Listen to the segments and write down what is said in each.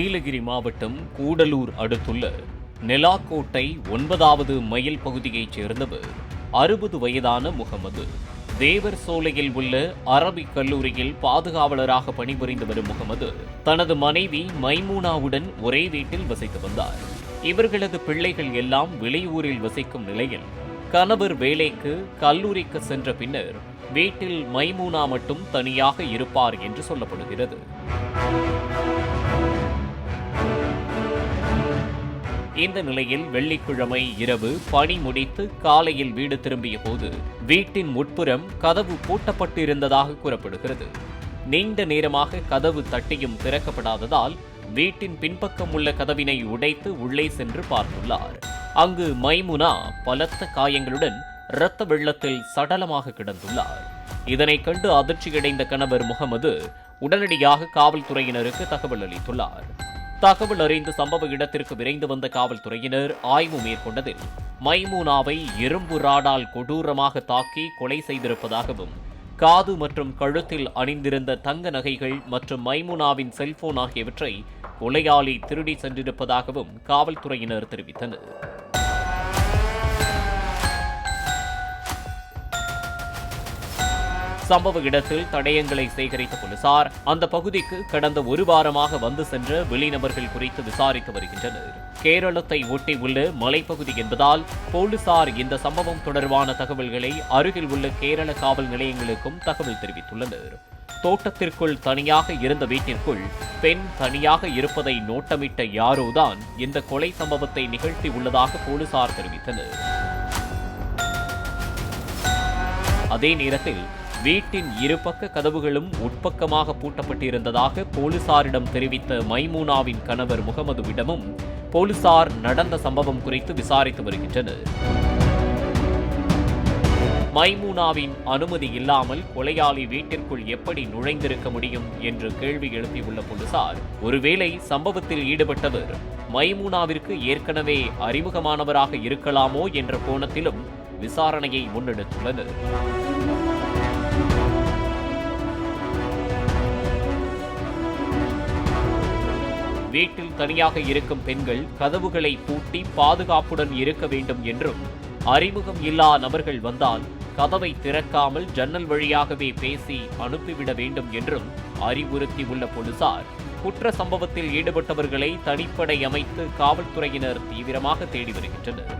நீலகிரி மாவட்டம் கூடலூர் அடுத்துள்ள நெலாக்கோட்டை 9வது மைல் பகுதியைச் சேர்ந்தவர் 60 வயதான முகமது. தேவர் சோலையில் உள்ள அரபிக் கல்லூரியில் பாதுகாவலராக பணிபுரிந்து வரும் முகமது தனது மனைவி மைமூனாவுடன் ஒரே வீட்டில் வசித்து வந்தார். இவர்களது பிள்ளைகள் எல்லாம் வெளியூரில் வசிக்கும் நிலையில் கணவர் வேலைக்கு கல்லூரிக்கு சென்ற பின்னர் வீட்டில் மைமூனா மட்டும் தனியாக இருப்பார் என்று சொல்லப்படுகிறது. இந்த நிலையில் வெள்ளிக்கிழமை இரவு பணி முடித்து காலையில் வீடு திரும்பிய போது வீட்டின் உட்புறம் கதவு பூட்டப்பட்டிருந்ததாக கூறப்படுகிறது. நீண்ட நேரமாக கதவு தட்டியும் திறக்கப்படாததால் வீட்டின் பின்பக்கம் உள்ள கதவினை உடைத்து உள்ளே சென்று பார்த்துள்ளார். அங்கு மைமுனா பலத்த காயங்களுடன் இரத்த வெள்ளத்தில் சடலமாக கிடந்துள்ளார். இதனை கண்டு அதிர்ச்சியடைந்த கணவர் முகமது உடனடியாக காவல்துறையினருக்கு தகவல் அளித்துள்ளார். தகவல் அறிந்து சம்பவ இடத்திற்கு விரைந்து வந்த காவல்துறையினர் ஆய்வு மேற்கொண்டதில் மைமூனாவை இரும்பு ராடால் கொடூரமாக தாக்கி கொலை செய்திருப்பதாகவும் காது மற்றும் கழுத்தில் அணிந்திருந்த தங்க நகைகள் மற்றும் மைமூனாவின் செல்போன் ஆகியவற்றை கொலையாளி திருடி சென்றிருப்பதாகவும் காவல்துறையினர் தெரிவித்தனர். சம்பவ இடத்தில் தடயங்களை சேகரித்த போலீசார் அந்த பகுதிக்கு கடந்த ஒரு வாரமாக வந்து சென்ற வெளிநபர்கள் குறித்து விசாரித்து வருகின்றனர். கேரளத்தை ஒட்டி உள்ள மலைப்பகுதி என்பதால் போலீசார் இந்த சம்பவம் தொடர்பான தகவல்களை அருகில் உள்ள கேரள காவல் நிலையங்களுக்கும் தகவல் தெரிவித்துள்ளனர். தோட்டத்திற்குள் தனியாக இருந்த வீட்டிற்குள் பெண் தனியாக இருப்பதை நோட்டமிட்ட யாரோதான் இந்த கொலை சம்பவத்தை நிகழ்த்தி உள்ளதாக போலீசார் தெரிவித்தனர். அதே நேரத்தில் வீட்டின் இருபக்க கதவுகளும் உட்பக்கமாக பூட்டப்பட்டிருந்ததாக போலீசாரிடம் தெரிவித்த மைமூனாவின் கணவர் முகமதுவிடமும் போலீசார் நடந்த சம்பவம் குறித்து விசாரித்து வருகின்றனர். மைமூனாவின் அனுமதி இல்லாமல் கொலையாளி வீட்டிற்குள் எப்படி நுழைந்திருக்க முடியும் என்று கேள்வி எழுப்பியுள்ள போலீசார் ஒருவேளை சம்பவத்தில் ஈடுபட்டவர் மைமூனாவிற்கு ஏற்கனவே அறிமுகமானவராக இருக்கலாமோ என்ற கோணத்திலும் விசாரணையை முன்னெடுத்துள்ளனர். வீட்டில் தனியாக இருக்கும் பெண்கள் கதவுகளை பூட்டி பாதுகாப்புடன் இருக்க வேண்டும் என்றும் அறிமுகம் இல்லா நபர்கள் வந்தால் கதவை திறக்காமல் ஜன்னல் வழியாகவே பேசி அனுப்பிவிட வேண்டும் என்றும் அறிவுறுத்தியுள்ள போலீசார் குற்ற சம்பவத்தில் ஈடுபட்டவர்களை தனிப்படை அமைத்து காவல்துறையினர் தீவிரமாக தேடி வருகின்றனர்.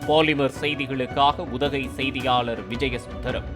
பாலிமர் செய்திகளுக்காக உதகை செய்தியாளர் விஜயசுந்தரம்.